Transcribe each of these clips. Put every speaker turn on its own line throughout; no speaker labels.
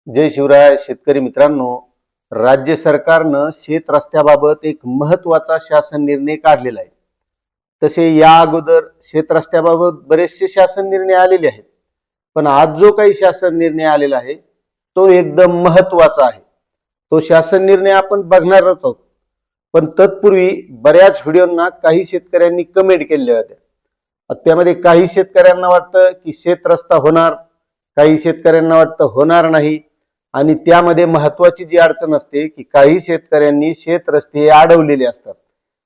जय शिवराय शेतकरी मित्रांनो. राज्य सरकारनं शेत रस्त्याबाबत एक महत्वाचा शासन निर्णय काढलेला आहे. तसे या अगोदर शेत रस्त्याबाबत बरेचसे शासन निर्णय आलेले आहेत, पण आज जो काही शासन निर्णय आलेला आहे तो एकदम महत्वाचा आहे. तो शासन निर्णय आपण बघणारच आहोत, पण तत्पूर्वी बऱ्याच व्हिडिओंना काही शेतकऱ्यांनी कमेंट केलेल्या होत्या. त्यामध्ये काही शेतकऱ्यांना वाटतं की शेत रस्ता होणार, काही शेतकऱ्यांना वाटतं होणार नाही. आणि त्यामध्ये महत्वाची जी अडचण असते की काही शेतकऱ्यांनी शेत रस्ते अडवलेले असतात.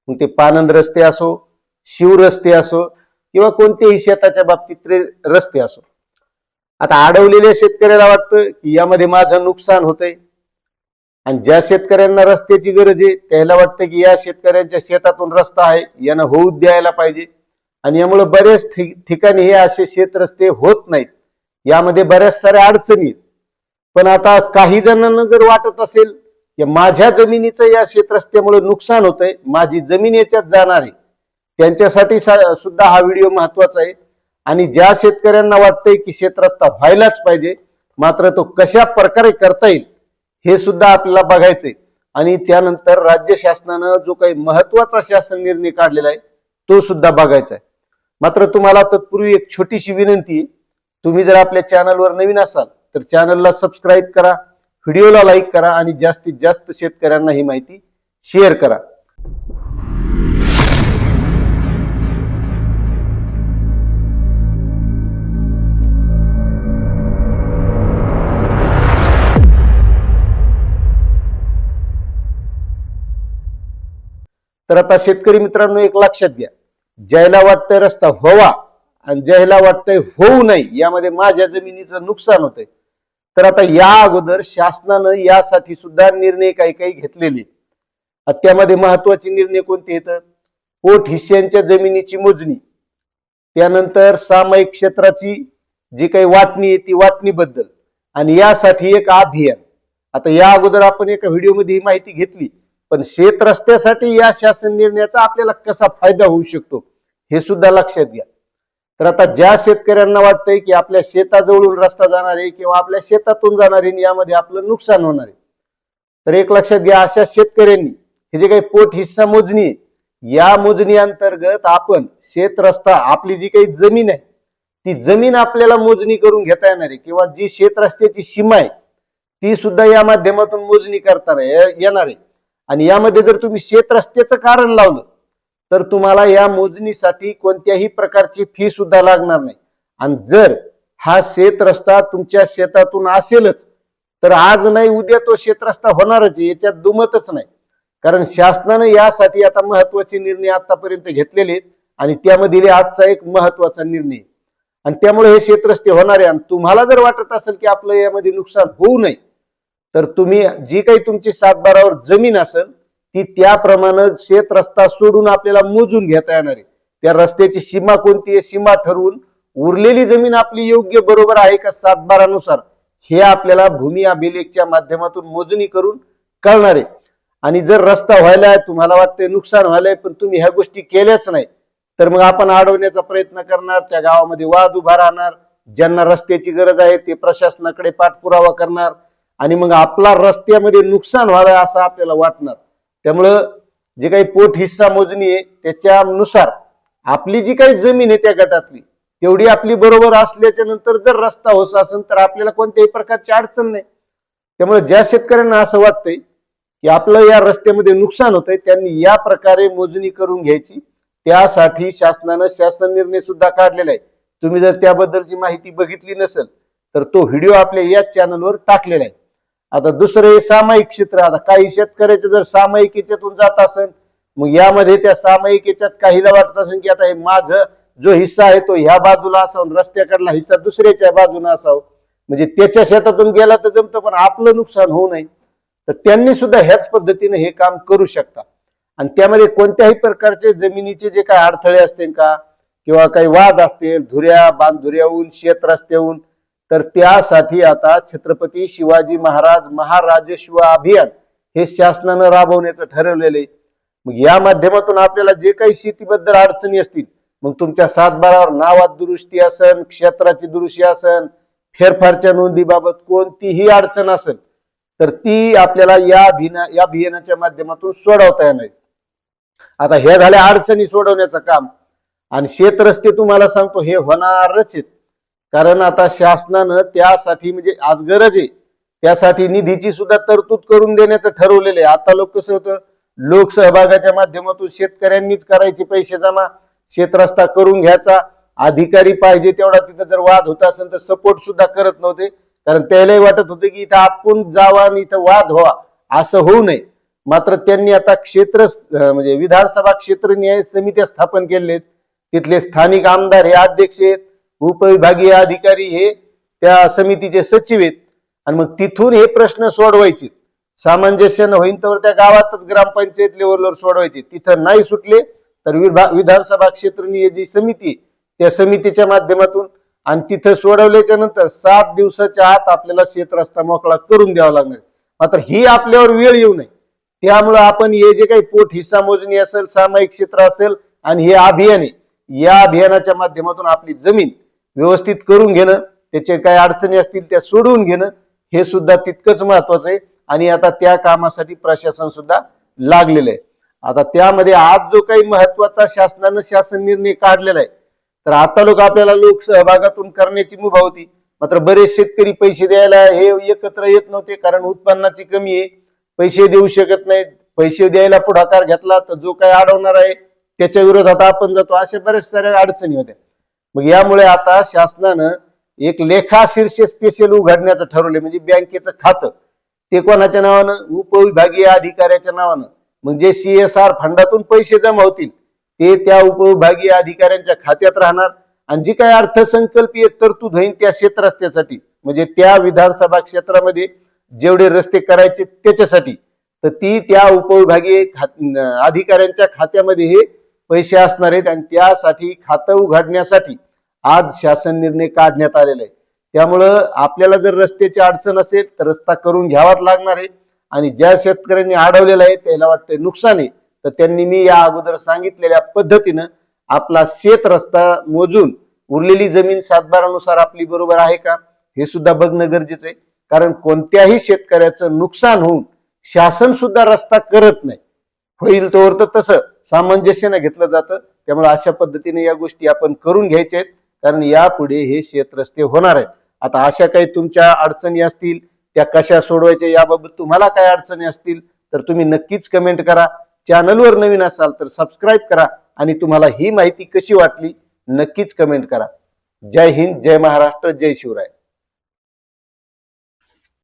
मग ते पानंद रस्ते असो, शिव रस्ते असो किंवा कोणतेही शेताच्या बाबतीत रस्ते असो. आता अडवलेल्या शेतकऱ्याला वाटतं की यामध्ये माझं नुकसान होतंय, आणि ज्या शेतकऱ्यांना रस्त्याची गरज आहे त्याला वाटतं की या शेतकऱ्यांच्या शेतातून रस्ता आहे, यांना होऊ द्यायला पाहिजे. आणि यामुळे बरेच ठिकाणी हे असे शेत रस्ते होत नाहीत. यामध्ये बऱ्याच साऱ्या अडचणी आहेत. पण आता काही जणांना जर वाटत असेल की माझ्या जमिनीचं या शेतरस्त्यामुळे नुकसान होतंय, माझी जमीन याच्यात जाणार आहे, त्यांच्यासाठी सुद्धा हा व्हिडिओ महत्वाचा आहे. आणि ज्या शेतकऱ्यांना वाटतंय की शेतरस्ता व्हायलाच पाहिजे, मात्र तो कशा प्रकारे करता येईल हे सुद्धा आपल्याला बघायचंय. आणि त्यानंतर राज्य शासनानं जो काही महत्वाचा शासन निर्णय काढलेला आहे तो सुद्धा बघायचा आहे. मात्र तुम्हाला तत्पूर्वी एक छोटीशी विनंती आहे. तुम्ही जर आपल्या चॅनलवर नवीन असाल तर चॅनलला सबस्क्राईब करा, व्हिडिओला लाईक करा आणि जास्तीत जास्त शेतकऱ्यांना ही माहिती शेअर करा. तर आता शेतकरी मित्रांनो, एक लक्षात घ्या, ज्याला वाटतंय रस्ता व्हावा आणि ज्याला वाटतंय होऊ नये, यामध्ये माझ्या जमिनीचं नुकसान होतंय, तर आता या अगोदर शासनानं यासाठी सुद्धा निर्णय काही काही घेतलेले. त्यामध्ये महत्वाचे निर्णय कोणते येतात? पोट हिस्स्यांच्या जमिनीची मोजणी, त्यानंतर सामायिक क्षेत्राची जी काही वाटणी आहे ती वाटणी बद्दल, आणि यासाठी एक अभियान. आता या अगोदर आपण एका व्हिडिओमध्ये ही माहिती घेतली, पण शेत रस्त्यासाठी या शासन निर्णयाचा आपल्याला कसा फायदा होऊ शकतो हे सुद्धा लक्षात घ्या. तर आता ज्या शेतकऱ्यांना वाटतंय की आपल्या शेताजवळून रस्ता जाणार आहे किंवा आपल्या शेतातून जाणार आहे, यामध्ये आपलं नुकसान होणार आहे, तर एक लक्षात घ्या, अशा शेतकऱ्यांनी हे जे काही पोट हिस्सा मोजणी आहे, या मोजणी अंतर्गत आपण शेत रस्ता, आपली जी काही जमीन आहे ती जमीन आपल्याला मोजणी करून घेता येणार आहे, किंवा जी शेत रस्त्याची सीमा आहे ती सुद्धा या माध्यमातून मोजणी करता येणार आहे. आणि यामध्ये जर तुम्ही शेत रस्त्याचं कारण लावलं तर तुम्हाला या मोजणीसाठी कोणत्याही प्रकारची फी सुद्धा लागणार नाही. आणि जर हा शेत रस्ता तुमच्या शेतातून असेलच तर आज नाही उद्या तो शेत रस्ता होणारच, याच्यात दुमतच नाही. कारण शासनाने यासाठी आता महत्वाचे निर्णय आतापर्यंत घेतलेले आहेत, आणि त्यामधील आजचा एक महत्वाचा निर्णय. आणि त्यामुळे हे शेत रस्ते होणार आहे. आणि तुम्हाला जर वाटत असेल की आपलं यामध्ये नुकसान होऊ नये, तर तुम्ही जी काही तुमची सातबारावर जमीन असेल ती त्याप्रमाणे शेत रस्ता सोडून आपल्याला मोजून घेता येणार आहे. त्या रस्त्याची सीमा कोणती आहे, सीमा ठरवून उरलेली जमीन आपली योग्य बरोबर आहे का सातबारानुसार, हे आपल्याला भूमी अभिलेखच्या माध्यमातून मोजणी करून कळणार आहे. आणि जर रस्ता व्हायला, तुम्हाला वाटतंय नुकसान व्हायलाय, पण तुम्ही ह्या गोष्टी केल्याच नाही, तर मग आपण अडवण्याचा प्रयत्न करणार, त्या गावामध्ये वाद उभा राहणार, ज्यांना रस्त्याची गरज आहे ते प्रशासनाकडे पाठपुरावा करणार, आणि मग आपला रस्त्यामध्ये नुकसान व्हावं असं आपल्याला वाटणार. त्यामुळं जे काही पोट हिस्सा मोजणी आहे त्याच्यानुसार आपली जी काही जमीन आहे त्या गटातली तेवढी आपली बरोबर असल्याच्या नंतर जर रस्ता होत असेल तर आपल्याला कोणत्याही प्रकारची अडचण नाही. त्यामुळे ज्या शेतकऱ्यांना असं वाटतंय की आपलं या रस्त्यामध्ये नुकसान होतंय, त्यांनी या प्रकारे मोजणी करून घ्यायची. त्यासाठी शासनानं शासन निर्णय सुद्धा काढलेला आहे. तुम्ही जर त्याबद्दलची माहिती बघितली नसेल तर तो व्हिडिओ आपल्या याच चॅनलवर टाकलेला आहे. आता दुसरं हे सामायिक क्षेत्र. आता काही शेतकऱ्याचे जर सामायिक याच्यातून जात असेल, मग यामध्ये त्या सामायिक याच्यात काहीला वाटत असेल की आता हे माझं जो हिस्सा आहे तो ह्या बाजूला असावं, रस्त्याकडला हिस्सा दुसऱ्याच्या बाजूला असावं, म्हणजे त्याच्या शेतातून गेला तर जमतं पण आपलं नुकसान होऊ नये, तर त्यांनी सुद्धा ह्याच पद्धतीने हे काम करू शकता. आणि त्यामध्ये कोणत्याही प्रकारचे जमिनीचे जे काही अडथळे असतील का, किंवा काही वाद असतील धुऱ्या बांधुऱ्याहून शेत रस्त्याहून, तर त्यासाठी आता छत्रपती शिवाजी महाराज महाराजश्व अभियान हे शासनानं राबवण्याचं ठरवलेलं आहे. मग या माध्यमातून आपल्याला जे काही शेतीबद्दल अडचणी असतील, मग तुमच्या सातबारावर नावात दुरुस्ती असन, क्षेत्राची दुरुस्ती असन, फेरफारच्या नोंदीबाबत कोणतीही अडचण असेल तर ती आपल्याला या अभियानाच्या माध्यमातून सोडवता येणार. आता हे झाल्या अडचणी सोडवण्याचं काम. आणि शेत रस्ते तुम्हाला सांगतो हे होणारच आहेत, कारण आता शासनानं त्यासाठी म्हणजे आज गरज आहे त्यासाठी निधीची सुद्धा तरतूद करून देण्याचं ठरवलेलं आहे. आता लोक कसं होतं, लोकसहभागाच्या माध्यमातून शेतकऱ्यांनीच करायचे पैसे जमा, शेत रस्ता करून घ्यायचा, अधिकारी पाहिजे तेवढा तिथं जर वाद होता असेल तर सपोर्ट सुद्धा करत नव्हते, कारण त्यालाही वाटत होते की इथं आपण जावा आणि इथं वाद व्हावा, असं होऊ नये. मात्र त्यांनी आता क्षेत्र म्हणजे विधानसभा क्षेत्र न्याय समित्या स्थापन केलेत. तिथले स्थानिक आमदार हे अध्यक्ष आहेत, उपविभागीय अधिकारी हे त्या समितीचे सचिव आहेत. आणि मग तिथून हे प्रश्न सोडवायचे, सामंजस्यानं होईन तर त्या गावातच ग्रामपंचायत लेवलवर सोडवायचे. तिथं नाही सुटले तर विधानसभा क्षेत्र जी समिती त्या समितीच्या माध्यमातून आणि तिथं सोडवल्याच्या नंतर 7 दिवसाच्या आत आपल्याला शेत रस्ता मोकळा करून द्यावा लागणार. मात्र ही आपल्यावर वेळ येऊ नये त्यामुळे आपण हे जे काही पोट हिस्सा मोजणी असेल, सामायिक क्षेत्र असेल आणि हे अभियान आहे, या अभियानाच्या माध्यमातून आपली जमीन व्यवस्थित करून घेणं, त्याचे काही अडचणी असतील त्या सोडवून घेणं हे सुद्धा तितकंच महत्वाचं आहे. आणि आता त्या कामासाठी प्रशासन सुद्धा लागलेलं आहे. आता त्यामध्ये आज जो काही महत्वाचा शासन निर्णय काढलेला आहे, तर आता लोक आपल्याला लोकसहभागातून करण्याची मुभा होती. मात्र बरेच शेतकरी पैसे द्यायला हे एकत्र येत नव्हते, कारण उत्पन्नाची कमी आहे, पैसे देऊ शकत नाहीत. पैसे द्यायला पुढाकार घेतला तर जो काही अडवणार आहे त्याच्या विरोधात आपण जातो, अशा बऱ्याच साऱ्या अडचणी होत्या. मग यामुळे आता शासनानं एक लेखा शीर्ष स्पेशल उघडण्याचं ठरवले, म्हणजे बँकेचं खातं ते कोणाच्या नावानं, उपविभागीय अधिकाऱ्याच्या नावानं. म्हणजे CSR फंडातून पैसे जमा होतील ते त्या उपविभागीय अधिकाऱ्यांच्या खात्यात राहणार आणि जी काही अर्थसंकल्पीय तरतूद होईल त्या शेत रस्त्यासाठी, म्हणजे त्या विधानसभा क्षेत्रामध्ये जेवढे रस्ते करायचे त्याच्यासाठी, तर ती त्या उपविभागीय अधिकाऱ्यांच्या खात्यामध्ये हे पैसे असणार आहेत. आणि त्यासाठी खातं उघडण्यासाठी आज शासन निर्णय काढण्यात आलेला आहे. त्यामुळं आपल्याला जर रस्त्याची अडचण असेल तर रस्ता करून घ्यावाच लागणार आहे. आणि ज्या शेतकऱ्यांनी अडवलेलं आहे त्याला वाटतंय नुकसान आहे, तर त्यांनी मी या अगोदर सांगितलेल्या पद्धतीनं आपला शेत रस्ता मोजून उरलेली जमीन 7/12 आपली बरोबर आहे का हे सुद्धा बघणं गरजेचं आहे. कारण कोणत्याही शेतकऱ्याचं नुकसान होऊन शासन सुद्धा रस्ता करत नाही, होईल तोवर तर तसं सामंजस्यानं घेतलं जातं. त्यामुळे अशा पद्धतीने या गोष्टी आपण करून घ्यायच्या आहेत, कारण यापुढे हे शेत रस्ते होणार आहेत. आता अशा काही तुमच्या अडचणी असतील त्या कशा सोडवायच्या, याबाबत तुम्हाला काय अडचणी असतील तर तुम्ही नक्कीच कमेंट करा. चॅनलवर नवीन असाल तर सबस्क्राईब करा आणि तुम्हाला ही माहिती कशी वाटली नक्कीच कमेंट करा. जय हिंद, जय महाराष्ट्र, जय शिवराय.